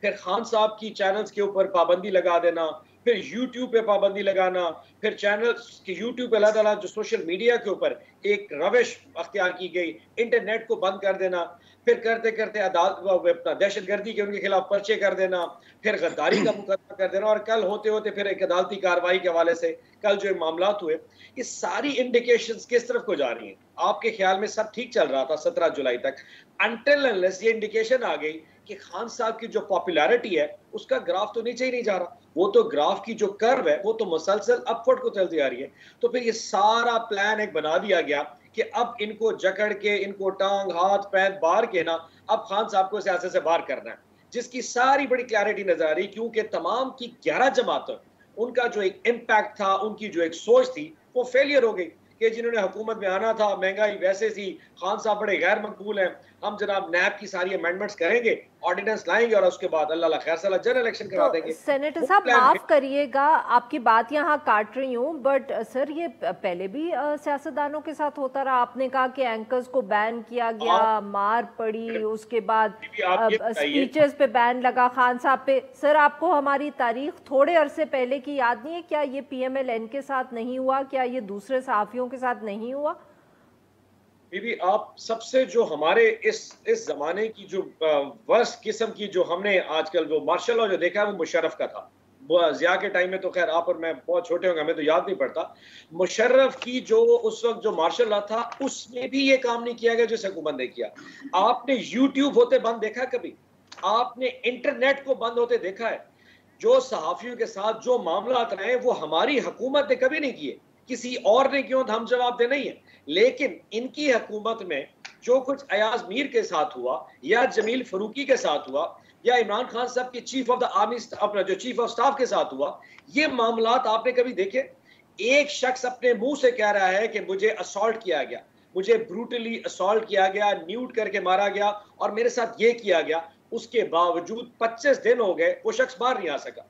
پھر خان صاحب کی چینلز کے اوپر پابندی لگا دینا، پھر یوٹیوب پہ پابندی لگانا، پھر چینلز کی یوٹیوب پہ اللہ تعالیٰ جو سوشل میڈیا کے اوپر ایک روش اختیار کی گئی، انٹرنیٹ کو بند کر دینا، پھر کرتے کرتے عدالت دہشت گردی کے ان کے خلاف پرچے کر دینا، پھر غداری کا مقدمہ کر دینا، اور کل ہوتے ہوتے پھر ایک عدالتی کارروائی کے حوالے سے کل جو معاملات ہوئے، یہ ساری انڈیکیشنز کس طرف کو جا رہی ہیں؟ آپ کے خیال میں سب ٹھیک چل رہا تھا 17 جولائی تک، انٹل انلیس یہ انڈیکیشن آ گئی کہ خان صاحب کی جو پاپولیرٹی ہے اس کا گراف تو نیچے ہی نہیں جا رہا، وہ تو گراف کی جو کرو ہے وہ تو مسلسل اپورڈ کو چلتی آ رہی ہے. تو پھر یہ سارا پلان ایک بنا دیا گیا کہ اب ان کو جکڑ کے، ان کو ٹانگ ہاتھ پیر بار کے نا اب خان صاحب کو سیاست سے باہر کرنا ہے، جس کی ساری بڑی کلیئرٹی نظر آ رہی، کیونکہ تمام کی 11 جماعتوں ان کا جو ایک امپیکٹ تھا، ان کی جو ایک سوچ تھی وہ فیلئر ہو گئی کہ جنہوں نے حکومت میں آنا تھا، مہنگائی ویسے تھی، خان صاحب بڑے غیر مقبول ہیں، ہم جناب نیب کی ساری امینڈمنٹس کریں گے، آرڈیننس لائیں گے اور اس کے بعد اللہ خیر صلاح جنرل الیکشن کرا دیں گے. سینیٹر صاحب معاف کریے گا آپ کی بات یہاں کاٹ رہی ہوں، بٹ سر یہ پہلے بھی سیاستدانوں کے ساتھ ہوتا رہا. آپ نے کہا کہ اینکرز کو بین کیا گیا، مار پڑی، اس کے بعد اسپیچز پہ بین لگا خان صاحب پہ. سر آپ کو ہماری تاریخ تھوڑے عرصے پہلے کی یاد نہیں ہے؟ کیا یہ پی ایم ایل این کے ساتھ نہیں ہوا؟ کیا یہ دوسرے صحافیوں کے ساتھ نہیں ہوا؟ بی بی آپ سب سے جو ہمارے اس زمانے کی جو ورسٹ قسم کی جو ہم نے آج کل وہ مارشل لا جو دیکھا ہے وہ مشرف کا تھا. ضیاء کے ٹائم میں تو خیر آپ اور میں بہت چھوٹے ہوں گے، ہمیں تو یاد نہیں پڑتا. مشرف کی جو اس وقت جو مارشل لا تھا اس میں بھی یہ کام نہیں کیا گیا جس حکومت نے کیا. آپ نے یوٹیوب ہوتے بند دیکھا کبھی؟ آپ نے انٹرنیٹ کو بند ہوتے دیکھا ہے؟ جو صحافیوں کے ساتھ جو معاملات رہے وہ ہماری حکومت نے کبھی نہیں کیے، کسی اور نے کیوں تو ہم جواب دے نہیں ہیں. لیکن ان کی حکومت میں جو کچھ ایاز میر کے ساتھ ہوا یا جمیل فروکی کے ساتھ ہوا یا عمران خان صاحب کی چیف آف دا آرمی اپنا جو چیف آف سٹاف کے ساتھ ہوا، یہ معاملات آپ نے کبھی دیکھے؟ ایک شخص اپنے منہ سے کہہ رہا ہے کہ مجھے اسالٹ کیا گیا، مجھے بروٹلی اسالٹ کیا گیا، نیوٹ کر کے مارا گیا اور میرے ساتھ یہ کیا گیا، اس کے باوجود 25 دن ہو گئے وہ شخص باہر نہیں آ سکا.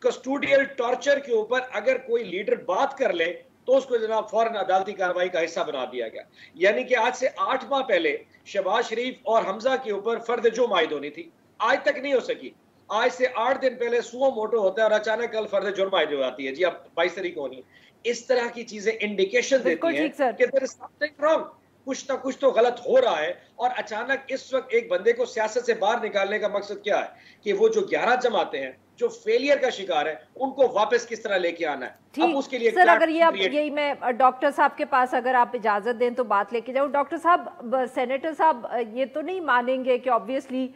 کسٹوڈیل ٹارچر کے اوپر اگر کوئی لیڈر بات کر لے تو اس کو جناب فوراً عدالتی کارروائی کا حصہ بنا دیا گیا. یعنی کہ آج سے 8 ماہ پہلے شہباز شریف اور حمزہ کے اوپر فرد جرم عائد ہونی تھی، آج تک نہیں ہو سکی. آج سے 8 دن پہلے سو موٹو ہوتا ہے اور اچانک کل فرد جرم عائد ہو جاتی ہے، جی اب 22 تاریخ ہونی. اس طرح کی چیزیں انڈیکیشن دیتی ہیں کہ there is something wrong، کچھ نہ کچھ تو غلط ہو رہا ہے. اور اچانک اس وقت ایک بندے کو سیاست سے باہر نکالنے کا مقصد کیا ہے کہ وہ جو 11 جماعتیں ہیں جو فیلئر کا شکار ہے ان کو واپس کس طرح لے کے آنا ہے. اب اس کے لیے سر اگر یہی میں ڈاکٹر صاحب کے پاس اگر آپ اجازت دیں تو بات لے کے جاؤں. ڈاکٹر صاحب، سینیٹر صاحب یہ تو نہیں مانیں گے کہ آبویسلی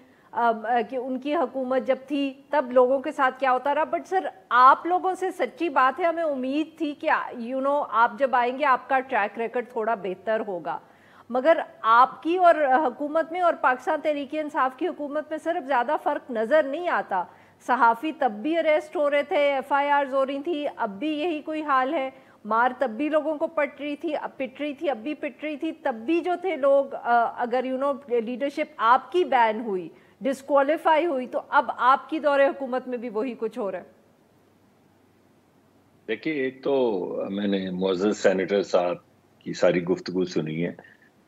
کہ ان کی حکومت جب تھی تب لوگوں کے ساتھ کیا ہوتا رہا، بٹ سر آپ لوگوں سے سچی بات ہے ہمیں امید تھی کہ آپ جب آئیں گے آپ کا ٹریک ریکارڈ تھوڑا بہتر ہوگا، مگر آپ کی اور حکومت میں اور پاکستان تحریک انصاف کی حکومت میں صرف زیادہ فرق نظر نہیں آتا. صحافی تب بھی اریسٹ ہو رہے تھے، ایف آئی آرز ہو رہی تھی، اب بھی یہی کوئی حال ہے. مار تب بھی لوگوں کو پٹ رہی تھی، اب پٹ رہی تھی، اب بھی پٹ رہی تھی. تب بھی جو تھے لوگ اگر لیڈرشپ آپ کی بین ہوئی، ڈسکوالیفائی ہوئی، تو اب آپ کی دور حکومت میں بھی وہی کچھ ہو رہا ہے. دیکھیے، ایک تو میں نے معزز سینیٹر صاحب کی ساری گفتگو سنی ہے،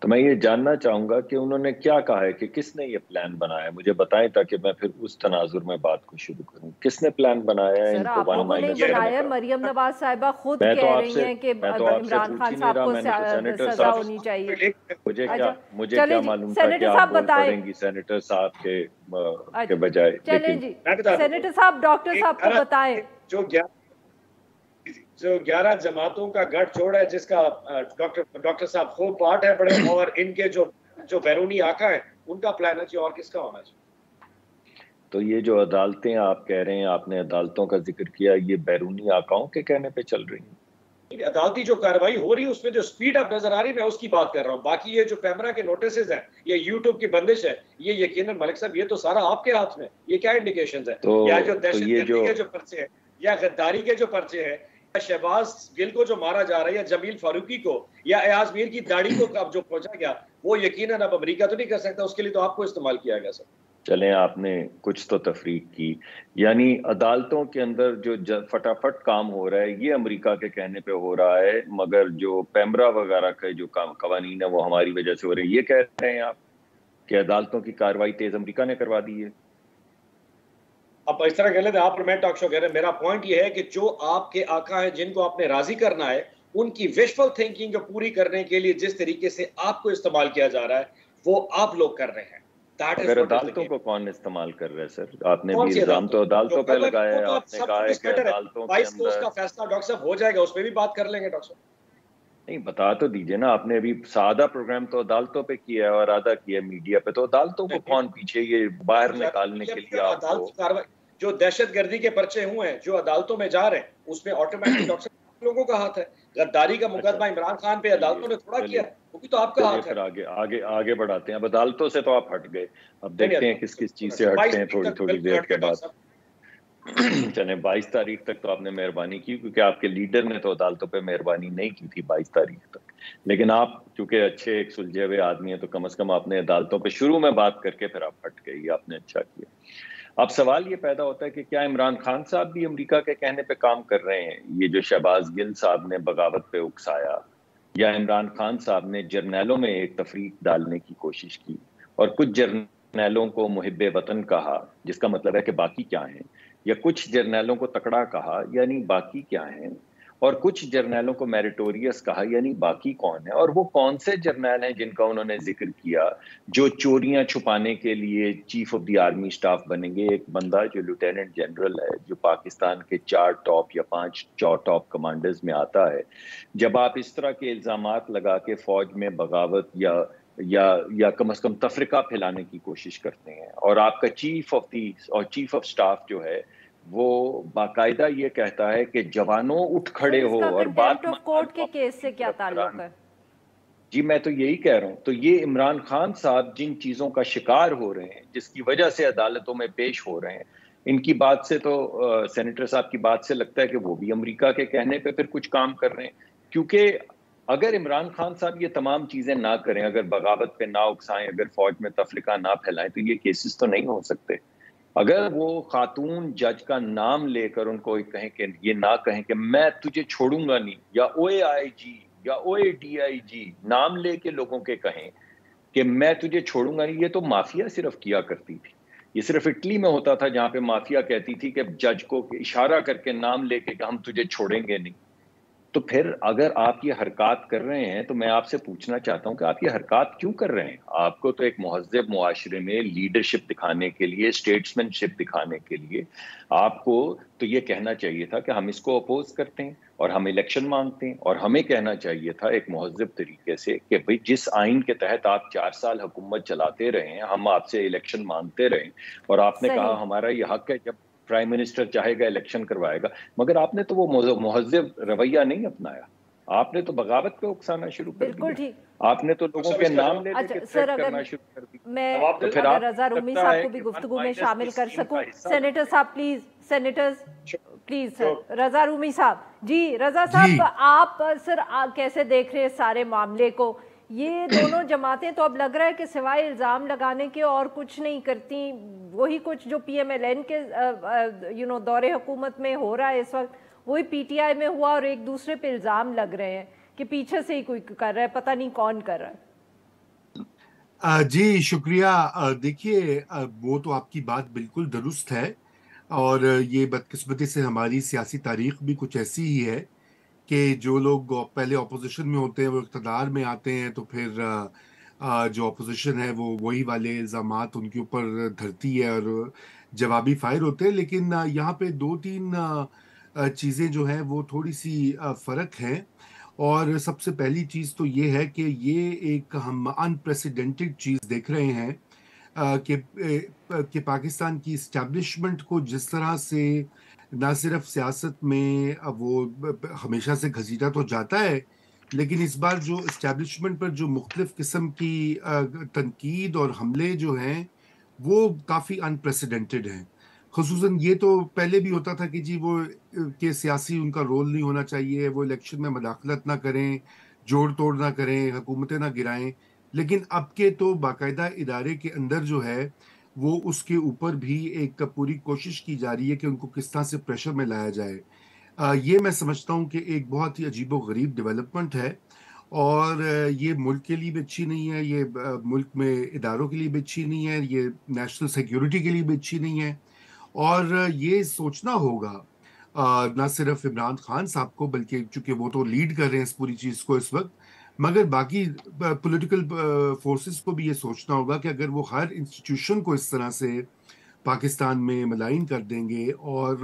تو میں یہ جاننا چاہوں گا کہ انہوں نے کیا کہا ہے کہ کس نے یہ پلان بنایا. مجھے بتائیں تاکہ میں پھر اس تناظر میں بات کو شروع کروں. کس نے پلان بنایا ہے ان کو آپ لوگوں نے بنایا؟ مریم نواز صاحبہ خود کہہ رہی ہیں کہ عمران خان صاحب کو سزا ہونی چاہیے. مجھے کیا معلوم تھا کہ آپ بول پڑیں گی سینیٹر صاحب کے بجائے. چلیں جی سینیٹر صاحب، ڈاکٹر صاحب کو بتائیں. جو 11 جماعتوں کا گٹھ جوڑ ہے جس کا ڈاکٹر صاحب خوب پارٹ ہے بڑے، اور ان کے جو بیرونی آقا ہیں ان کا پلان ہے جی، اور کس کا ہونا چاہیے. تو یہ جو عدالتیں آپ کہہ رہے ہیں، آپ نے عدالتوں کا ذکر کیا، یہ بیرونی آقاؤں کے کہنے پہ چل رہی ہیں؟ عدالتی جو کارروائی ہو رہی ہے اس میں جو سپیڈ اپ نظر آ رہی ہے میں اس کی بات کر رہا ہوں. باقی یہ جو پیمرا کے نوٹسز ہیں، یہ یوٹیوب کی بندش ہے، یہ یقیناً ملک صاحب یہ تو سارا آپ کے ہاتھ میں. یہ کیا انڈیکیشنز ہیں؟ یا جو دہشت گردی کے جو پرچے ہیں، یا غداری کے جو پرچے ہیں، یا شہباز گل کو جو مارا جا رہا ہے، یا جمیل فاروقی کو، یا ایاز میر کی داڑھی کو اب جو پہنچا گیا، وہ یقیناً اب امریکہ تو نہیں کر سکتا، اس کے لیے تو آپ کو استعمال کیا گیا. سر چلیں، آپ نے کچھ تو تفریق کی. یعنی عدالتوں کے اندر جو فٹافٹ کام ہو رہا ہے یہ امریکہ کے کہنے پہ ہو رہا ہے، مگر جو پیمرا وغیرہ کے جو قوانین ہیں وہ ہماری وجہ سے ہو رہے ہیں. یہ کہہ رہے ہیں آپ کہ عدالتوں کی کارروائی تیز امریکہ نے کروا دی ہے؟ آپ اس طرح کہہ لیتے ہیں آپ اور میں ٹاک شو کہہ رہے ہیں. میرا پوائنٹ یہ ہے کہ جو آپ کے آقا ہیں جن کو آپ نے راضی کرنا ہے ان کی وشفل تھنکنگ کو پوری کرنے کے لیے جس طریقے سے آپ کو استعمال کیا جا رہا ہے وہ آپ لوگ کر رہے ہیں. اگر عدالتوں کو کون استعمال کر رہے ہیں سر؟ آپ نے کون بھی سی الزام تو عدالتوں پہ لگایا ہے. وہ تو آپ نے سب کہا ہے کچھ کہ بیٹر ہے. عدالتوں کے 22 کو اس اندر کا فیصلہ ڈاکٹر صاحب ہو جائے گا, اس پہ بھی بات کر لیں گے ڈاکٹر صاحب. نہیں بتا تو دیجئے نا. آپ نے ابھی سادہ پروگرام تو عدالتوں پہ کیا ہے اور آدھا کیا میڈیا پہ. تو عدالتوں کو کون پیچھے یہ باہر نکالنے کے لیے آپ کو جو دہشت گردی کے پرچے ہوئے ہیں جو عدالتوں میں جا رہے ہیں اس میں آٹومیٹک ڈاکٹر صاحب لوگوں کا ہاتھ ہے. غداری کا مقدمہ عمران خان پہ عدالتوں نے تھوڑا کیا, وہ بھی تو آپ کا ہاتھ ہے. پھر آگے بڑھاتے ہیں. اب عدالتوں سے تو آپ ہٹ گئے, اب دیکھتے ہیں کس کس چیز سے ہٹتے ہیں تھوڑی دیر کے بعد. چلیں 22 تاریخ تک تو آپ نے مہربانی کی, کیونکہ آپ کے لیڈر نے تو عدالتوں پہ مہربانی نہیں کی تھی 22 تاریخ تک. لیکن آپ چونکہ اچھے ایک سلجھے ہوئے آدمی ہیں تو کم از کم آپ نے عدالتوں پہ شروع میں بات کر کے پھر آپ ہٹ گئے. یہ آپ نے اچھا کیا. اب سوال یہ پیدا ہوتا ہے کہ کیا عمران خان صاحب بھی امریکہ کے کہنے پہ کام کر رہے ہیں؟ یہ جو شہباز گل صاحب نے بغاوت پہ اکسایا, یا عمران خان صاحب نے جرنیلوں میں ایک تفریق ڈالنے کی کوشش کی اور کچھ جرنیلوں کو محب وطن کہا, جس کا مطلب ہے کہ باقی کیا ہیں, یا کچھ جرنیلوں کو تکڑا کہا یعنی باقی کیا ہیں, اور کچھ جرنیلوں کو میریٹوریس کہا یعنی باقی کون ہے. اور وہ کون سے جرنیل ہیں جن کا انہوں نے ذکر کیا جو چوریاں چھپانے کے لیے chief of the army staff بنیں گے؟ ایک بندہ جو لیوٹیننٹ جنرل ہے, جو پاکستان کے 4 ٹاپ یا 5 ٹاپ کمانڈرز میں آتا ہے. جب آپ اس طرح کے الزامات لگا کے فوج میں بغاوت یا کم از کم تفرقہ پھیلانے کی کوشش کرتے ہیں, اور آپ کا چیف آف سٹاف جو ہے وہ باقاعدہ یہ کہتا ہے کہ جوانوں اٹھ کھڑے ہو اور بات کورٹ کے کیس سے کیا تعلق ہے؟ جی میں تو یہی کہہ رہا ہوں. تو یہ عمران خان صاحب جن چیزوں کا شکار ہو رہے ہیں, جس کی وجہ سے عدالتوں میں پیش ہو رہے ہیں, ان کی بات سے تو سینیٹر صاحب کی بات سے لگتا ہے کہ وہ بھی امریکہ کے کہنے پہ پھر کچھ کام کر رہے ہیں. کیونکہ اگر عمران خان صاحب یہ تمام چیزیں نہ کریں, اگر بغاوت پہ نہ اکسائیں, اگر فوج میں تفرقہ نہ پھیلائیں, تو یہ کیسز تو نہیں ہو سکتے. اگر وہ خاتون جج کا نام لے کر ان کو کہیں کہ یہ نہ کہیں کہ میں تجھے چھوڑوں گا نہیں, یا او اے آئی جی یا او اے ڈی آئی جی نام لے کے لوگوں کے کہیں کہ میں تجھے چھوڑوں گا نہیں. یہ تو مافیا صرف کیا کرتی تھی. یہ صرف اٹلی میں ہوتا تھا جہاں پہ مافیا کہتی تھی کہ جج کو اشارہ کر کے نام لے کے کہ ہم تجھے چھوڑیں گے نہیں. تو پھر اگر آپ یہ حرکات کر رہے ہیں تو میں آپ سے پوچھنا چاہتا ہوں کہ آپ یہ حرکات کیوں کر رہے ہیں؟ آپ کو تو ایک مہذب معاشرے میں لیڈرشپ دکھانے کے لیے, اسٹیٹسمین شپ دکھانے کے لیے آپ کو تو یہ کہنا چاہیے تھا کہ ہم اس کو اپوز کرتے ہیں اور ہم الیکشن مانگتے ہیں, اور ہمیں کہنا چاہیے تھا ایک مہذب طریقے سے کہ بھئی جس آئین کے تحت آپ 4 سال حکومت چلاتے رہے ہیں, ہم آپ سے الیکشن مانگتے رہے, اور آپ نے کہا ہمارا یہ حق ہے, جب پرائم منسٹر چاہے گا الیکشن کروائے گا. مگر آپ نے تو وہ مہذب رویہ نہیں اپنایا. آپ نے تو بغاوت پہ اکسانا شروع کر دیا. آپ نے تو لوگوں کے نام لے کے تھریٹ کرنا شروع کر دیا. میں اگر رضا رومی صاحب کو بھی گفتگو میں شامل کر سکوں. سینیٹر صاحب پلیز, سینیٹرز پلیز سر. رضا رومی صاحب. جی رضا صاحب, آپ سر کیسے دیکھ رہے ہیں سارے معاملے کو؟ یہ دونوں جماعتیں تو اب لگ رہا ہے کہ سوائے الزام لگانے کے اور کچھ نہیں کرتی. وہی کچھ جو پی ایم ایل این کے دور حکومت میں ہو رہا ہے اس وقت, وہی پی ٹی آئی میں ہوا, اور ایک دوسرے پہ الزام لگ رہے ہیں کہ پیچھے سے ہی کوئی کر رہا ہے, پتہ نہیں کون کر رہا ہے. جی شکریہ. دیکھیے وہ تو آپ کی بات بالکل درست ہے, اور یہ بدقسمتی سے ہماری سیاسی تاریخ بھی کچھ ایسی ہی ہے کہ جو لوگ پہلے اپوزیشن میں ہوتے ہیں وہ اقتدار میں آتے ہیں تو پھر جو اپوزیشن ہے وہ وہی والے الزامات ان کے اوپر دھرتی ہے اور جوابی فائر ہوتے ہیں. لیکن یہاں پہ 2-3 چیزیں جو ہیں وہ تھوڑی سی فرق ہیں, اور سب سے پہلی چیز تو یہ ہے کہ یہ ایک ہم انپریسیڈنٹڈ چیز دیکھ رہے ہیں کہ پاکستان کی اسٹیبلشمنٹ کو جس طرح سے نہ صرف سیاست میں وہ ہمیشہ سے گھسیٹا تو جاتا ہے, لیکن اس بار جو اسٹیبلشمنٹ پر جو مختلف قسم کی تنقید اور حملے جو ہیں وہ کافی انپریسیڈنٹڈ ہیں. خصوصاً یہ تو پہلے بھی ہوتا تھا کہ جی وہ کہ سیاسی ان کا رول نہیں ہونا چاہیے, وہ الیکشن میں مداخلت نہ کریں, جوڑ توڑ نہ کریں, حکومتیں نہ گرائیں. لیکن اب کے تو باقاعدہ ادارے کے اندر جو ہے وہ اس کے اوپر بھی ایک پوری کوشش کی جا رہی ہے کہ ان کو کس طرح سے پریشر میں لایا جائے. یہ میں سمجھتا ہوں کہ ایک بہت ہی عجیب و غریب ڈیولپمنٹ ہے, اور یہ ملک کے لیے بھی اچھی نہیں ہے, یہ ملک میں اداروں کے لیے بھی اچھی نہیں ہے, یہ نیشنل سیکیورٹی کے لیے بھی اچھی نہیں ہے. اور یہ سوچنا ہوگا نہ صرف عمران خان صاحب کو، بلکہ چونکہ وہ تو لیڈ کر رہے ہیں اس پوری چیز کو اس وقت، مگر باقی پولیٹیکل فورسز کو بھی یہ سوچنا ہوگا کہ اگر وہ ہر انسٹیٹیوشن کو اس طرح سے پاکستان میں ملائن کر دیں گے اور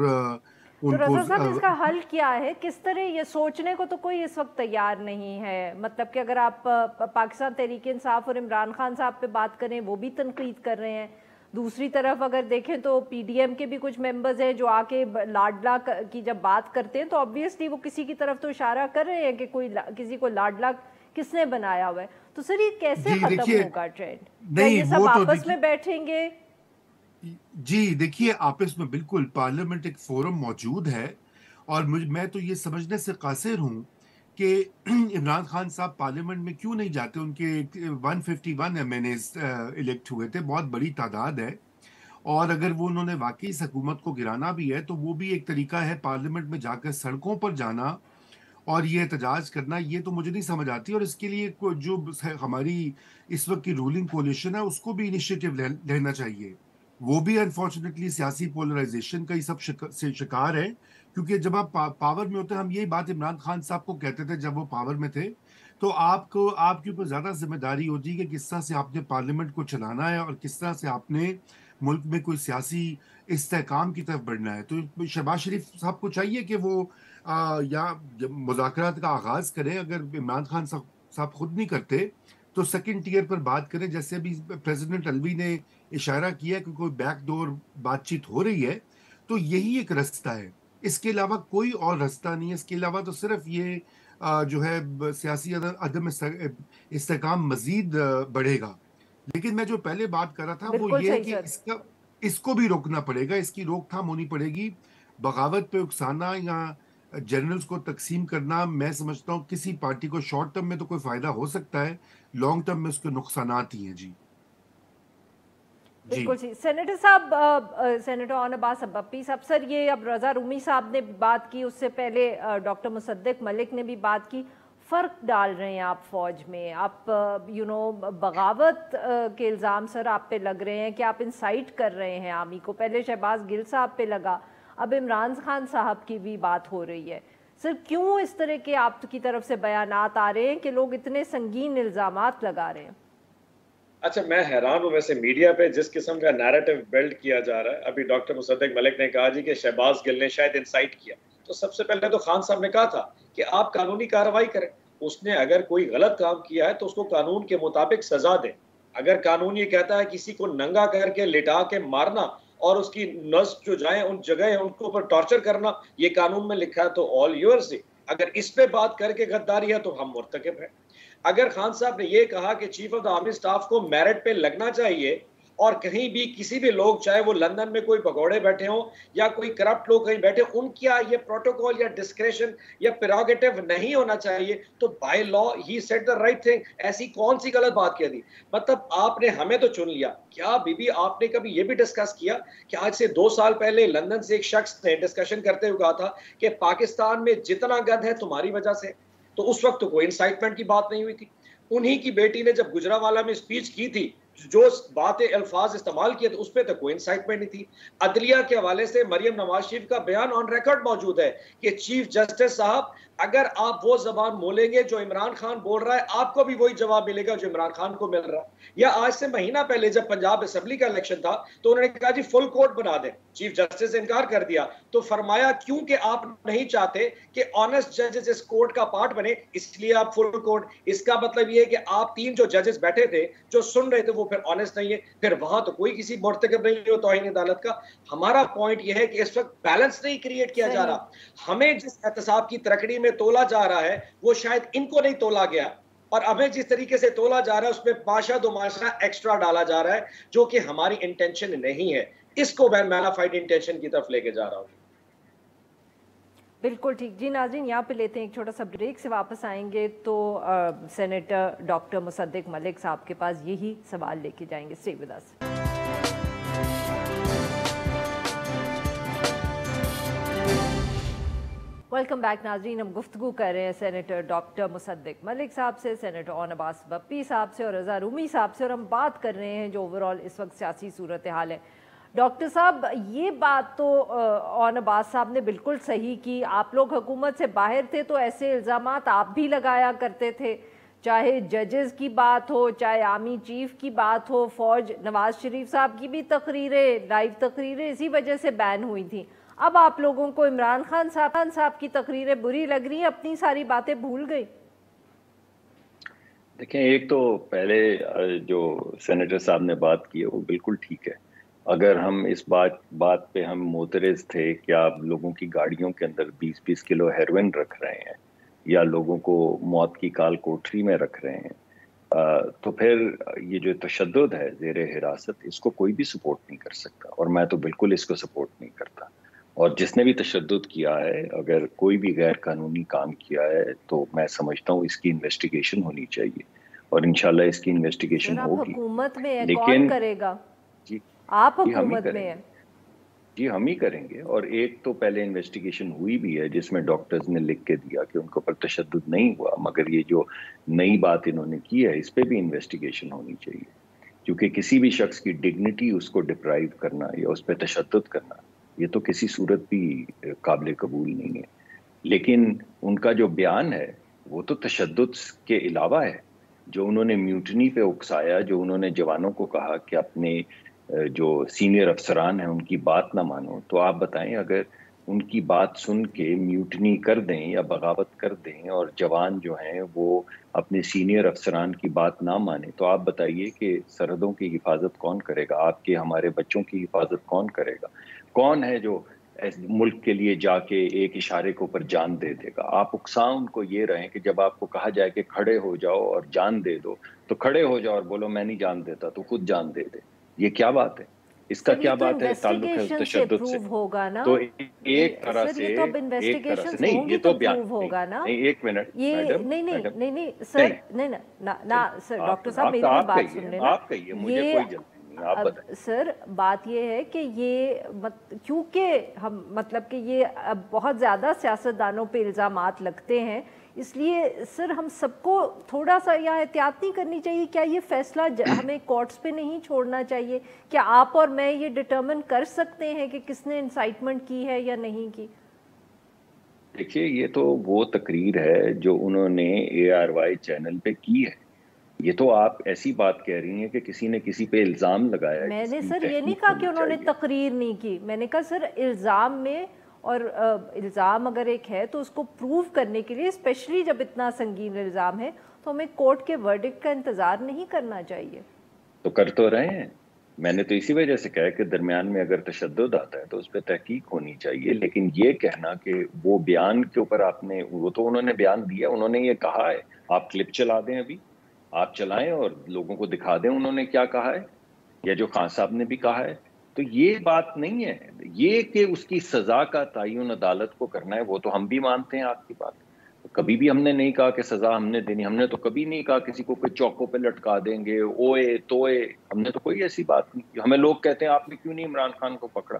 تو ان کو رضا صاحب اس کا حل کیا ہے؟ کس طرح یہ سوچنے کو تو کوئی اس وقت تیار نہیں ہے. مطلب کہ اگر آپ پاکستان تحریک انصاف اور عمران خان صاحب پہ بات کریں وہ بھی تنقید کر رہے ہیں، دوسری طرف اگر دیکھیں تو پی ڈی ایم کے بھی کچھ ممبرز ہیں جو آ کے لاڈلا کی جب بات کرتے ہیں تو obviously وہ کسی کی طرف تو اشارہ کر رہے ہیں کہ کوئی کسی کو لاڈلا کس نے بنایا ہوا ہے. تو سر یہ کیسے ختم ہوگا ٹرینڈ؟ کیا یہ سب آپس میں بیٹھیں گے؟ جی دیکھیے، آپس میں بالکل پارلیمنٹ ایک فورم موجود ہے، اور میں تو یہ سمجھنے سے قاصر ہوں کہ عمران خان صاحب پارلیمنٹ میں کیوں نہیں جاتے. ان کے 151 ایم این ایز الیکٹ ہوئے تھے، بہت بڑی تعداد ہے، اور اگر وہ انہوں نے واقعی اس حکومت کو گرانا بھی ہے تو وہ بھی ایک طریقہ ہے پارلیمنٹ میں جا کر سڑکوں پر جانا اور یہ احتجاج کرنا. یہ تو مجھے نہیں سمجھ آتی، اور اس کے لیے جو ہماری اس وقت کی رولنگ کولیشن ہے اس کو بھی انیشیٹو لینا چاہیے. وہ بھی انفارچونیٹلی سیاسی پولرائزیشن کا ہی سب سے شکار ہے، کیونکہ جب آپ پاور میں ہوتے ہیں، ہم یہی بات عمران خان صاحب کو کہتے تھے جب وہ پاور میں تھے، تو آپ کے اوپر زیادہ ذمہ داری ہوتی ہے کہ کس طرح سے آپ نے پارلیمنٹ کو چلانا ہے اور کس طرح سے آپ نے ملک میں کوئی سیاسی استحکام کی طرف بڑھنا ہے. تو شہباز شریف صاحب کو چاہیے کہ وہ یا مذاکرات کا آغاز کریں. اگر عمران خان صاحب خود نہیں کرتے تو سیکنڈ ٹیئر پر بات کریں، جیسے ابھی پریزیڈنٹ الوی نے اشارہ کیا کہ کوئی بیک ڈور بات چیت ہو رہی ہے، تو یہی ایک رستہ ہے. اس کے علاوہ کوئی اور رستہ نہیں ہے. اس کے علاوہ تو صرف یہ جو ہے سیاسی عدم استحکام مزید بڑھے گا. لیکن میں جو پہلے بات کر رہا تھا وہ یہ ہے کہ اس کو بھی روکنا پڑے گا، اس کی روک تھام ہونی پڑے گی. بغاوت پہ اکسانا یا جنرلز کو تقسیم کرنا، میں سمجھتا ہوں کسی پارٹی کو شارٹ ٹرم میں تو کوئی فائدہ ہو سکتا ہے، لانگ ٹرم میں اس کے نقصانات ہی ہیں. جی بالکل جی. سینیٹر صاحب، سینیٹر اون عباس بپی صاحب، سر یہ اب رضا رومی صاحب نے بات کی، اس سے پہلے ڈاکٹر مصدق ملک نے بھی بات کی. فرق ڈال رہے ہیں آپ فوج میں، آپ بغاوت کے الزام سر آپ پہ لگ رہے ہیں کہ آپ انسائٹ کر رہے ہیں آرمی کو. پہلے شہباز گل صاحب پہ لگا، اب عمران خان صاحب کی بھی بات ہو رہی ہے. سر کیوں اس طرح کے آپ کی طرف سے بیانات آ رہے ہیں کہ لوگ اتنے سنگین الزامات لگا رہے ہیں؟ اچھا، میں حیران ہوں ویسے میڈیا پہ جس قسم کا نیریٹو بلڈ کیا جا رہا ہے. ابھی ڈاکٹر مصدق ملک نے کہا جی کہ شہباز گل نے شاید انسائٹ کیا. تو سب سے پہلے تو خان صاحب نے کہا تھا کہ آپ قانونی کارروائی کریں. اس نے اگر کوئی غلط کام کیا ہے تو اس کو قانون کے مطابق سزا دیں. اگر قانون یہ کہتا ہے کسی کو ننگا کر کے لٹا کے مارنا اور اس کی نسب جو جائیں ان جگہ ان کو اوپر ٹارچر کرنا یہ قانون میں لکھا ہے تو آل یورز. اگر اس پہ بات کر کے غداری ہے تو ہم مرتکب ہیں. اگر خان صاحب نے یہ کہا کہ chief of the army staff کو میرٹ پہ لگنا چاہیے اور کہیں بھی کسی بھی لوگ چاہے وہ لندن میں کوئی بگوڑے بیٹھے ہوں یا کوئی کرپٹ لوگ کہیں بیٹھے ان کیا یہ پروٹوکول یا ڈسکریشن یا پریروگیٹو نہیں ہونا چاہیے، تو by law he said the right thing. ایسی کون سی غلط بات کہہ دی؟ مطلب آپ نے ہمیں تو چن لیا. کیا بی بی آپ نے کبھی یہ بھی ڈسکس کیا کہ آج سے 2 سال پہلے لندن سے ایک شخص نے ڈسکشن کرتے ہوئے کہا تھا کہ پاکستان میں جتنا گند ہے تمہاری وجہ سے؟ تو اس وقت تو کوئی انسائٹمنٹ کی بات نہیں ہوئی تھی. انہی کی بیٹی نے جب گجرانوالہ میں اسپیچ کی تھی جو باتیں الفاظ استعمال کیے تھے اس پہ تو کوئی انسائٹمنٹ نہیں تھی. عدلیہ کے حوالے سے مریم نواز شریف کا بیان آن ریکارڈ موجود ہے کہ چیف جسٹس صاحب اگر آپ وہ زبان بولیں گے جو عمران خان بول رہا ہے آپ کو بھی وہی جواب ملے گا جو عمران خان کو مل رہا ہے. یا آج سے مہینہ پہلے جب پنجاب اسمبلی کا الیکشن تھا تو انہوں نے کہا جی فل کورٹ بنا دیں. چیف جسٹس نے انکار کر دیا تو فرمایا کیونکہ آپ نہیں چاہتے کہ آنےسٹ ججز اس کورٹ کا پارٹ بنے اس لیے آپ فل کورٹ. اس کا مطلب یہ ہے کہ آپ 3 جو ججز بیٹھے تھے جو سن رہے تھے وہ پھر آنےسٹ نہیں ہے. پھر وہاں تو کوئی کسی مرتکب نہیں ہو توہین عدالت کا. ہمارا پوائنٹ یہ ہے کہ اس وقت بیلنس نہیں کریٹ کیا جا رہا. ہمیں جس احتساب کی ترکڑی میں تولا جا رہا ہے وہ شاید ان کو نہیں تولا گیا اور ہمیں جس طریقے سے تولا جا رہا ہے اس میں پاشا دو معاشرہ ایکسٹرا ڈالا جا رہا ہے جو کہ ہماری انٹینشن نہیں ہے. اس کو میں مینافائڈ انٹینشن کی طرف لے کے جا رہا ہوں. بالکل ٹھیک. جی ناظرین یہاں پہ لیتے ہیں ایک چھوٹا سا بریک، سے واپس آئیں گے تو سینیٹر ڈاکٹر مصدق ملک صاحب کے پاس یہی سوال لے کے جائیں گے. Stay with us. Welcome back ناظرین. ہم گفتگو کر رہے ہیں سینیٹر ڈاکٹر مصدق ملک صاحب سے، سینیٹر اون عباس بپی صاحب سے اور رضا رومی صاحب سے، اور ہم بات کر رہے ہیں جو اوور آل اس وقت سیاسی صورتحال ہے. ڈاکٹر صاحب یہ بات تو اون عباس صاحب نے بالکل صحیح کی، آپ لوگ حکومت سے باہر تھے تو ایسے الزامات آپ بھی لگایا کرتے تھے، چاہے ججز کی بات ہو، چاہے آرمی چیف کی بات ہو، فوج نواز شریف صاحب کی بھی تقریریں، لائیو تقریریں اسی وجہ سے بین ہوئی تھیں۔ اب آپ لوگوں کو عمران خان صاحب کی تقریریں بری لگ رہی ہیں، اپنی ساری باتیں بھول گئی؟ دیکھیں، ایک تو پہلے جو سینیٹر صاحب نے بات کی ہے وہ بالکل ٹھیک ہے۔ اگر ہم اس بات پہ ہم معترض تھے کہ آپ لوگوں کی گاڑیوں کے اندر 20-20 کلو ہیروئن رکھ رہے ہیں یا لوگوں کو موت کی کال کوٹری میں رکھ رہے ہیں، تو پھر یہ جو تشدد ہے زیر حراست، اس کو کوئی بھی سپورٹ نہیں کر سکتا، اور میں تو بالکل اس کو سپورٹ نہیں کرتا۔ اور جس نے بھی تشدد کیا ہے، اگر کوئی بھی غیر قانونی کام کیا ہے، تو میں سمجھتا ہوں اس کی انویسٹیگیشن ہونی چاہیے، اور انشاءاللہ اس کی انویسٹیگیشن ہوگی۔ حکومت میں ہے، کون لیکن کرے گا؟ جی آپ ہم ہی حکومت کریں میں گے، ہیں۔ جی ہم ہی کریں گے۔ اور ایک تو پہلے انویسٹیگیشن ہوئی بھی ہے جس میں ڈاکٹرز نے لکھ کے دیا کہ ان کے اوپر تشدد نہیں ہوا، مگر یہ جو نئی بات انہوں نے کی ہے اس پہ بھی انویسٹیگیشن ہونی چاہیے، کیونکہ کسی بھی شخص کی ڈگنیٹی اس کو ڈپرائیو کرنا یا اس پہ تشدد کرنا، یہ تو کسی صورت بھی قابل قبول نہیں ہے۔ لیکن ان کا جو بیان ہے وہ تو تشدد کے علاوہ ہے، جو انہوں نے میوٹنی پہ اکسایا، جو انہوں نے جوانوں کو کہا کہ اپنے جو سینئر افسران ہیں ان کی بات نہ مانو، تو آپ بتائیں اگر ان کی بات سن کے میوٹنی کر دیں یا بغاوت کر دیں اور جوان جو ہیں وہ اپنے سینئر افسران کی بات نہ مانے، تو آپ بتائیے کہ سرحدوں کی حفاظت کون کرے گا؟ آپ کے ہمارے بچوں کی حفاظت کون کرے گا؟ کون ہے جو ملک کے لیے جا کے ایک اشارے کے اوپر جان دے دے گا؟ آپ اقساں ان کو یہ رہیں کہ جب آپ کو کہا جائے کہ کھڑے ہو جاؤ اور جان دے دو، تو کھڑے ہو جاؤ اور بولو میں نہیں جان دیتا، تو خود جان دے دے۔ یہ کیا بات ہے؟ اس کا کیا بات ہے؟ تعلق ہے تشدد سے؟ ہوگا نا، تو ایک طرح سر سے یہ تو اب انویسٹیگیشنز نہیں، ہوں گی یہ تو بیان پروو ہوگا نا۔ نہیں، ایک منٹ یہ میڈم، نہیں سر، نہیں سر، ڈاکٹر صاحب میری بھی بات سن لیں نا۔ آپ کہیے، مجھے کوئی جلدی نہیں، آپ بتائیں۔ سر بات یہ ہے کہ یہ کیونکہ ہم مطلب کہ یہ بہت زیادہ سیاستدانوں پہ الزامات لگتے ہیں، اس لیے سر ہم سب کو تھوڑا سا یہاں احتیاط نہیں کرنی چاہیے؟ کیا یہ فیصلہ ہمیں کورٹس پہ نہیں چھوڑنا چاہیے؟ کیا آپ اور میں یہ ڈٹرمن کر سکتے ہیں کہ کس نے انسائٹمنٹ کی ہے یا نہیں کی؟ دیکھیے، یہ تو وہ تقریر ہے جو انہوں نے ARY چینل پہ کی ہے۔ یہ تو آپ ایسی بات کہہ رہی ہیں کہ کسی نے کسی پہ الزام لگایا ہے۔ میں نے سر یہ نہیں کہا کہ انہوں نے تقریر نہیں کی، میں نے کہا سر الزام میں، اور الزام اگر ایک ہے تو اس کو پروو کرنے کے لیے، اسپیشلی جب اتنا سنگین الزام ہے، تو ہمیں کورٹ کے ورڈکٹ کا انتظار نہیں کرنا چاہیے۔ تو کر تو رہے ہیں، میں نے تو اسی وجہ سے کہا کہ درمیان میں اگر تشدد آتا ہے تو اس پہ تحقیق ہونی چاہیے۔ لیکن یہ کہنا کہ وہ بیان کے اوپر آپ نے، وہ تو انہوں نے بیان دیا، انہوں نے یہ کہا ہے، آپ کلپ چلا دیں، ابھی آپ چلائیں اور لوگوں کو دکھا دیں انہوں نے کیا کہا ہے، یا جو خان صاحب نے بھی کہا ہے۔ تو یہ بات نہیں ہے، یہ کہ اس کی سزا کا تعین عدالت کو کرنا ہے، وہ تو ہم بھی مانتے ہیں آپ کی بات۔ کبھی بھی ہم نے نہیں کہا کہ سزا ہم نے دینی، ہم نے تو کبھی نہیں کہا کسی کو کوئی چوکوں پہ لٹکا دیں گے، اوئے توئے، ہم نے تو کوئی ایسی بات نہیں کی۔ ہمیں لوگ کہتے ہیں آپ نے کیوں نہیں عمران خان کو پکڑا؟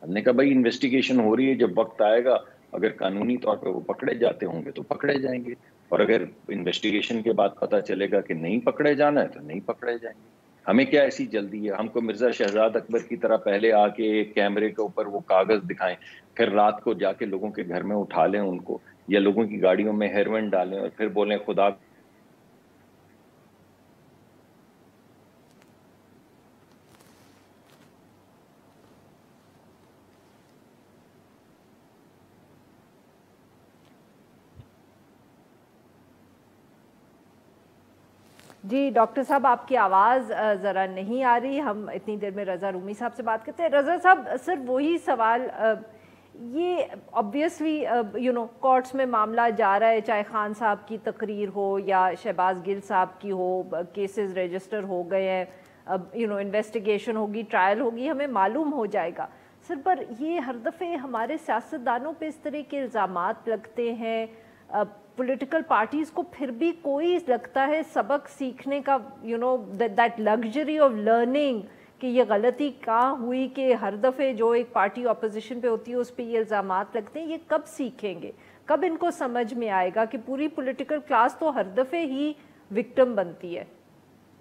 ہم نے کہا بھائی انویسٹیگیشن ہو رہی ہے، جب وقت آئے گا اگر قانونی طور پہ وہ پکڑے جاتے ہوں گے تو پکڑے جائیں گے، اور اگر انویسٹیگیشن کے بعد پتہ چلے گا کہ نہیں پکڑے جانا ہے تو نہیں پکڑے جائیں گے۔ ہمیں کیا ایسی جلدی ہے؟ ہم کو مرزا شہزاد اکبر کی طرح پہلے آ کے ایک کیمرے کے اوپر وہ کاغذ دکھائیں، پھر رات کو جا کے لوگوں کے گھر میں اٹھا لیں ان کو، یا لوگوں کی گاڑیوں میں ہیروئن ڈالیں اور پھر بولیں خدا۔ جی ڈاکٹر صاحب آپ کی آواز ذرا نہیں آ رہی، ہم اتنی دیر میں رضا رومی صاحب سے بات کرتے ہیں۔ رضا صاحب سر وہی سوال، یہ obviously کورٹس میں معاملہ جا رہا ہے، چاہے خان صاحب کی تقریر ہو یا شہباز گل صاحب کی ہو، کیسز رجسٹر ہو گئے ہیں، انویسٹیگیشن ہوگی، ٹرائل ہوگی، ہمیں معلوم ہو جائے گا۔ سر پر یہ ہر دفعہ ہمارے سیاستدانوں پہ اس طرح کے الزامات لگتے ہیں، پولیٹیکل پارٹیز کو پھر بھی کوئی لگتا ہے سبق سیکھنے کا، دیٹ لگژری آف لرننگ، کہ یہ غلطی کہاں ہوئی کہ ہر دفعہ جو ایک پارٹی اپوزیشن پہ ہوتی ہے اس پہ یہ الزامات لگتے ہیں، یہ کب سیکھیں گے؟ کب ان کو سمجھ میں آئے گا کہ پوری پولیٹیکل کلاس تو ہر دفعہ ہی وکٹم بنتی ہے؟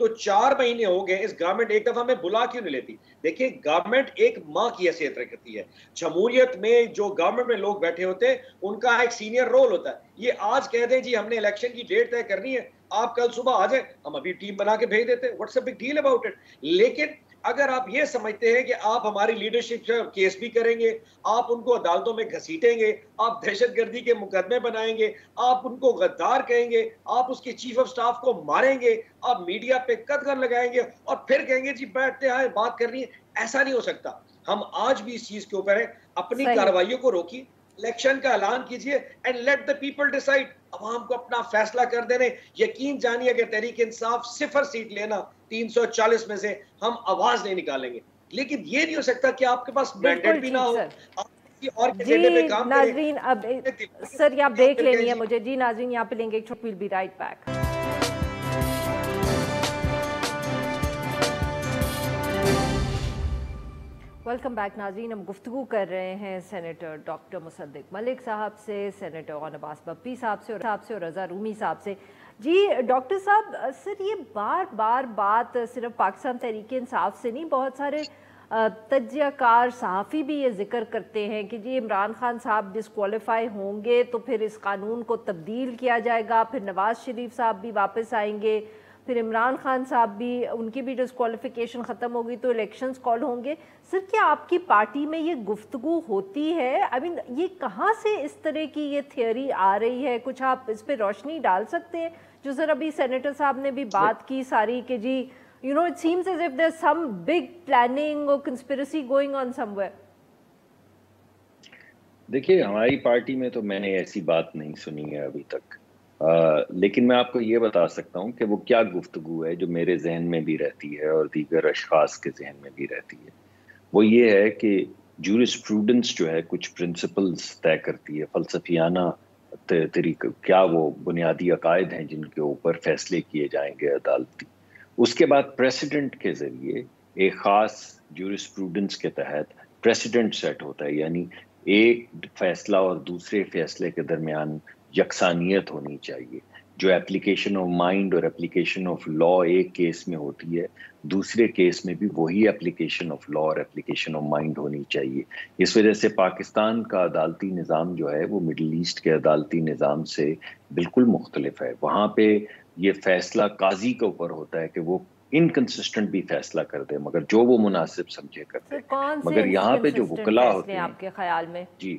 تو 4 مہینے ہو گئے, اس گورنمنٹ ایک دفعہ میں بلا کیوں نہیں لیتی؟ دیکھیں گورنمنٹ ایک ماں کی حیثیت رکھتی ہے. جمہوریت میں جو گورنمنٹ میں لوگ بیٹھے ہوتے ہیں ان کا ایک سینئر رول ہوتا ہے. یہ آج کہہ دیں جی ہم نے الیکشن کی ڈیٹ طے کرنی ہے, آپ کل صبح آ جائیں, ہم ابھی ٹیم بنا کے بھیج دیتے ہیں, what's a big deal about it. لیکن اگر آپ یہ سمجھتے ہیں کہ آپ ہماری لیڈرشپ سے کیس بھی کریں گے, آپ ان کو عدالتوں میں گھسیٹیں گے, آپ دہشت گردی کے مقدمے بنائیں گے, آپ ان کو غدار کہیں گے, آپ اس کے چیف آف سٹاف کو ماریں گے, آپ میڈیا پہ قدغن لگائیں گے اور پھر کہیں گے جی بیٹھتے ہیں بات کرنی ہے, ایسا نہیں ہو سکتا. ہم آج بھی اس چیز کے اوپر ہیں, اپنی کارروائیوں کو روکیے, الیکشن کا اعلان کیجئے and let the people decide. عوام کو اپنا فیصلہ کر دینے. یقین جانیے کہ تحریک انصاف 0 سیٹ لینا 340 میں سے, ہم آواز نہیں نکالیں گے. لیکن یہ نہیں ہو سکتا کہ آپ کے پاس مینڈیٹ بھی نہ ہو, آپ کسی اور کے ایجنڈے پہ کام کریں. ناظرین اب سر یہاں بریک لینی ہے مجھے. جی ناظرین یہاں پہ لیں گے ایک چھوٹی, we'll be right back. Welcome back ناظرین. ہم گفتگو کر رہے ہیں سینیٹر ڈاکٹر مصدق ملک صاحب سے, سینیٹر عباس بپی صاحب سے اور رضا رومی صاحب سے. جی ڈاکٹر صاحب, سر یہ بار بار بات صرف پاکستان تحریک انصاف سے نہیں, بہت سارے تجزیہ کار صحافی بھی یہ ذکر کرتے ہیں کہ جی عمران خان صاحب ڈسکوالیفائی ہوں گے تو پھر اس قانون کو تبدیل کیا جائے گا, پھر نواز شریف صاحب بھی واپس آئیں گے, پھر عمران خان صاحب بھی, ان کی بھی ڈسکوالیفیکیشن ختم ہوگی تو الیکشنز کال ہوں گے. سر کیا آپ کی پارٹی میں یہ گفتگو ہوتی ہے؟ یہ کہاں سے اس طرح کی یہ تھیوری آ رہی ہے؟ کچھ آپ اس پہ روشنی ڈال سکتے ہیں؟ جو سر ابھی سینیٹر صاحب نے بھی بات کی ساری کہ جی it seems as if there's some big planning or conspiracy going on somewhere. دیکھیے ہماری پارٹی میں تو میں نے ایسی بات نہیں سنی ہے ابھی تک, لیکن میں آپ کو یہ بتا سکتا ہوں کہ وہ کیا گفتگو ہے جو میرے ذہن میں بھی رہتی ہے اور دیگر اشخاص کے ذہن میں بھی رہتی ہے. وہ یہ ہے کہ جورسپروڈنس جو ہے کچھ پرنسپلز طے کرتی ہے, فلسفیانہ طریقہ, کیا وہ بنیادی عقائد ہیں جن کے اوپر فیصلے کیے جائیں گے عدالتی. اس کے بعد پریسیڈنٹ کے ذریعے ایک خاص جورسپروڈنس کے تحت پریسیڈنٹ سیٹ ہوتا ہے, یعنی ایک فیصلہ اور دوسرے فیصلے کے درمیان یکسانیت ہونی چاہیے. جو اپلیکیشن آف مائنڈ اور اپلیکیشن آف لا ایک کیس میں ہوتی ہے, دوسرے کیس میں بھی وہی اپلیکیشن آف لا اور اپلیکیشن آف مائنڈ ہونی چاہیے. اس وجہ سے پاکستان کا عدالتی نظام جو ہے وہ مڈل ایسٹ کے عدالتی نظام سے بالکل مختلف ہے. وہاں پہ یہ فیصلہ قاضی کے اوپر ہوتا ہے کہ وہ انکنسسٹنٹ بھی فیصلہ کر دے, مگر جو وہ مناسب سمجھے کرتے. مگر یہاں پہ جو وکلا ہوتے ہیں آپ کے خیال میں, جی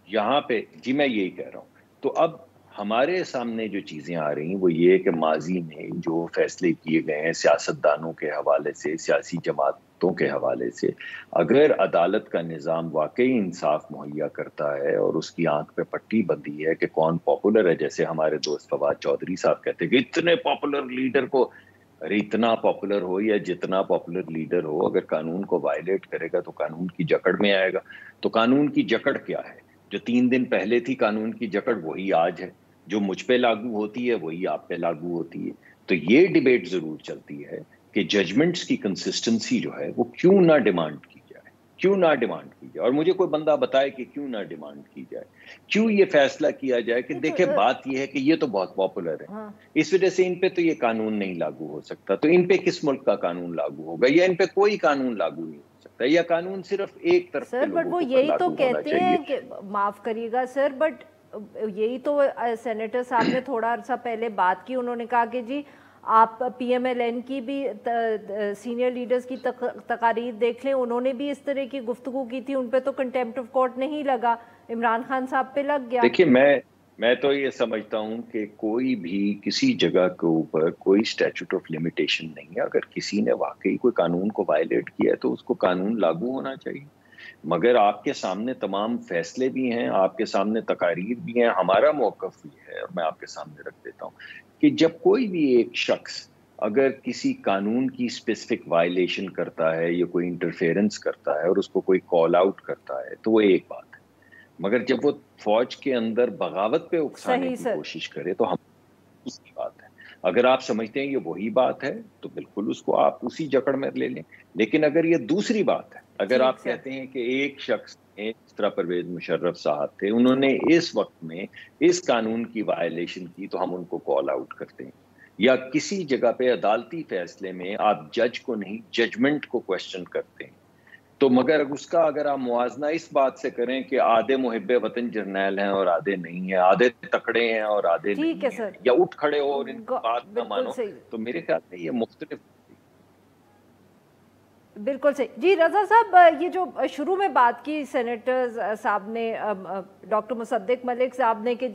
یہاں پہ جی میں یہی کہہ رہا ہوں. تو اب ہمارے سامنے جو چیزیں آ رہی ہیں وہ یہ کہ ماضی میں جو فیصلے کیے گئے ہیں سیاستدانوں کے حوالے سے, سیاسی جماعتوں کے حوالے سے, اگر عدالت کا نظام واقعی انصاف مہیا کرتا ہے اور اس کی آنکھ پہ پٹی بندی ہے کہ کون پاپولر ہے, جیسے ہمارے دوست فواد چودھری صاحب کہتے ہیں کہ اتنے پاپولر لیڈر کو, ارے اتنا پاپولر ہو یا جتنا پاپولر لیڈر ہو, اگر قانون کو وائلیٹ کرے گا تو قانون کی جکڑ میں آئے گا. تو قانون کی جکڑ کیا ہے؟ جو 3 دن پہلے تھی قانون کی جکڑ وہی آج ہے, جو مجھ پہ لاگو ہوتی ہے وہی آپ پہ لاگو ہوتی ہے. تو یہ ڈیبیٹ ضرور چلتی ہے کہ ججمنٹس کی کنسسٹنسی جو ہے وہ کیوں نہ ڈیمانڈ کی جائے, کیوں نہ ڈیمانڈ کی جائے. اور مجھے کوئی بندہ بتائے کہ کیوں نہ ڈیمانڈ کی جائے, کیوں یہ فیصلہ کیا جائے کہ دیکھیں بات یہ ہے کہ یہ تو بہت پاپولر ہے, اس وجہ سے ان پہ تو یہ قانون نہیں لاگو ہو سکتا, تو ان پہ کس ملک کا قانون لاگو ہوگا, یا ان پہ کوئی قانون لاگو نہیں ہو سکتا, یا قانون صرف ایک طرف کے لوگوں کو لاگو ہونا چاہیے. سر بٹ وہ یہی تو کہتے ہیں کہ, معاف کریے گا سر, بٹ یہی تو سینیٹر صاحب نے تھوڑا عرصہ پہلے بات کی, انہوں نے کہا کہ جی آپ پی ایم ایل این کی بھی سینئر لیڈرز کی تقاریر دیکھ لیں, انہوں نے بھی اس طرح کی گفتگو کی تھی, ان پہ تو کنٹیمپٹ آف کورٹ نہیں لگا, عمران خان صاحب پہ لگ گیا. دیکھیے میں تو یہ سمجھتا ہوں کہ کوئی بھی کسی جگہ کے اوپر کوئی اسٹیچوٹ آف لمیٹیشن نہیں ہے. اگر کسی نے واقعی کوئی قانون کو وائلیٹ کیا ہے تو اس کو قانون لاگو ہونا چاہیے. مگر آپ کے سامنے تمام فیصلے بھی ہیں, آپ کے سامنے تقاریر بھی ہیں. ہمارا موقف بھی ہے اور میں آپ کے سامنے رکھ دیتا ہوں کہ جب کوئی بھی ایک شخص اگر کسی قانون کی اسپیسیفک وائلیشن کرتا ہے یا کوئی انٹرفیئرنس کرتا ہے اور اس کو کوئی کال آؤٹ کرتا ہے تو وہ ایک بات ہے, مگر جب وہ فوج کے اندر بغاوت پہ اکسانے کی کوشش کرے تو ہم اس کی بات ہے. اگر آپ سمجھتے ہیں یہ وہی بات ہے تو بالکل اس کو آپ اسی جکڑ میں لے لیں. لیکن اگر یہ دوسری بات ہے, اگر آپ کہتے ہیں کہ ایک شخص جس طرح پرویز مشرف صاحب تھے, انہوں نے اس وقت میں اس قانون کی وائلیشن کی تو ہم ان کو کال آؤٹ کرتے ہیں. یا کسی جگہ پہ عدالتی فیصلے میں آپ جج کو نہیں ججمنٹ کو کوشچن کرتے ہیں. تو مگر اس کا اگر آپ موازنہ اس بات سے کریں کہ آدھے محب وطن جرنیل ہیں اور آدھے نہیں ہیں، آدھے تکڑے ہیں اور آدھے نہیں ہیں، یا اٹھ کھڑے ہو اور ان کی بات نہ مانو، تو میرے خیال میں یہ مختلف. بالکل صحیح. جی رضا صاحب، یہ جو شروع میں بات کی سینیٹرز صاحب نے، ڈاکٹر مصدق ملک صاحب نے، کہ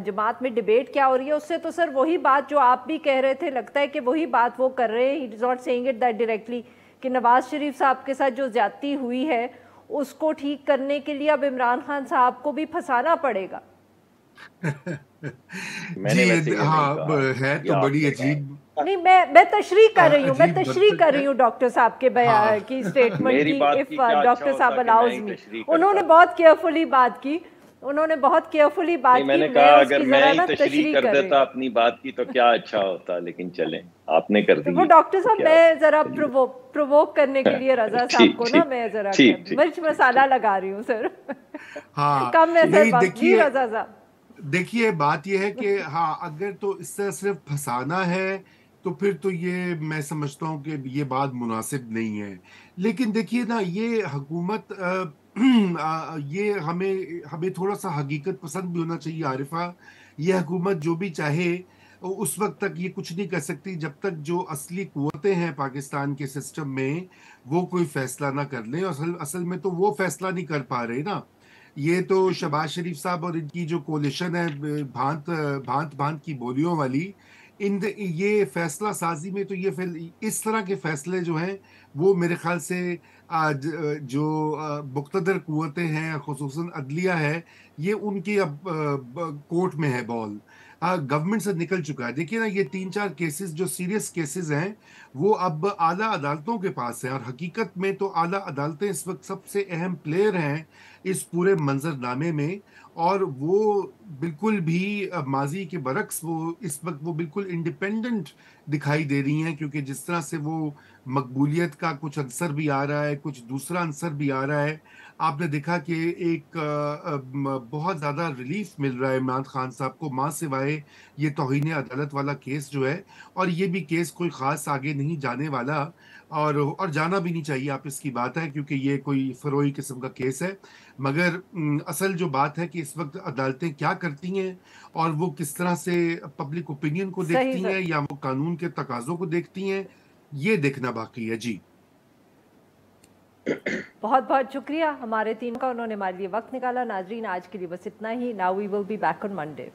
جماعت میں ڈیبیٹ کیا ہو رہی ہے، اس سے تو سر وہی بات جو آپ بھی کہہ رہے تھے، لگتا ہے کہ وہی بات وہ کر رہے ہیں. He is not seeing it that directly کہ نواز شریف صاحب کے ساتھ جو زیادتی ہوئی ہے اس کو ٹھیک کرنے کے لیے اب عمران خان صاحب کو بھی پھنسانا پڑے گا. جی ہاں، ہے تو بڑی عجیب. نہیں، میں تشریح کر رہی ہوں ڈاکٹر صاحب کے بیان کی اسٹیٹمنٹ کی. اف ڈاکٹر صاحب الاؤز می، انہوں نے بہت کیئرفلی بات کی، میں نے کہا اگر میں ہی تشریح کر دیتا اپنی بات کی تو کیا اچھا ہوتا، لیکن چلیں آپ نے کر دی. وہ ڈاکٹر صاحب میں ذرا پرووک کرنے کے لیے رضا صاحب کو نا میں ذرا مرچ مسالہ لگا رہی ہوں سر. ہاں کم میں سر بات. جی رضا صاحب دیکھیے، بات یہ ہے کہ ہاں اگر تو اس سے صرف پھنسانا ہے تو پھر تو یہ میں سمجھتا ہوں کہ یہ بات مناسب نہیں ہے. لیکن دیکھیے نا، یہ حکومت یہ ہمیں تھوڑا سا حقیقت پسند بھی ہونا چاہیے عارفہ. یہ حکومت جو بھی چاہے اس وقت تک یہ کچھ نہیں کر سکتی جب تک جو اصلی قوتیں ہیں پاکستان کے سسٹم میں وہ کوئی فیصلہ نہ کر لیں. اصل میں تو وہ فیصلہ نہیں کر پا رہے نا. یہ تو شہباز شریف صاحب اور ان کی جو کولیشن ہے بھانت کی بولیوں والی، یہ فیصلہ سازی میں تو یہ اس طرح کے فیصلے جو ہیں وہ میرے خیال سے جو مقتدر قوتیں ہیں خصوصاً عدلیہ ہے، یہ ان کی اب کورٹ میں ہے بال، گورنمنٹ سے نکل چکا ہے. دیکھیے نا، یہ 3-4 کیسز جو سیریس کیسز ہیں وہ اب اعلیٰ عدالتوں کے پاس ہیں، اور حقیقت میں تو اعلیٰ عدالتیں اس وقت سب سے اہم پلیئر ہیں اس پورے منظر نامے میں. اور وہ بالکل بھی ماضی کے برعکس وہ اس وقت وہ بالکل انڈیپینڈنٹ دکھائی دے رہی ہیں، کیونکہ جس طرح سے وہ مقبولیت کا کچھ عنصر بھی آ رہا ہے، کچھ دوسرا عنصر بھی آ رہا ہے. آپ نے دیکھا کہ ایک بہت زیادہ ریلیف مل رہا ہے عمران خان صاحب کو، ماں سوائے یہ توہین عدالت والا کیس جو ہے، اور یہ بھی کیس کوئی خاص آگے نہیں جانے والا، اور جانا بھی نہیں چاہیے. آپ اس کی بات ہے کیونکہ یہ کوئی فروئی قسم کا کیس ہے. مگر اصل جو بات ہے کہ اس وقت عدالتیں کیا کرتی ہیں اور وہ کس طرح سے پبلک اوپینین کو دیکھتی ہیں یا وہ قانون کے تقاضوں کو دیکھتی ہیں، یہ دیکھنا باقی ہے. جی بہت بہت شکریہ ہمارے تین کا، انہوں نے ہمارے لیے وقت نکالا. ناظرین آج کے لیے بس اتنا ہی. Now we will be back on Monday.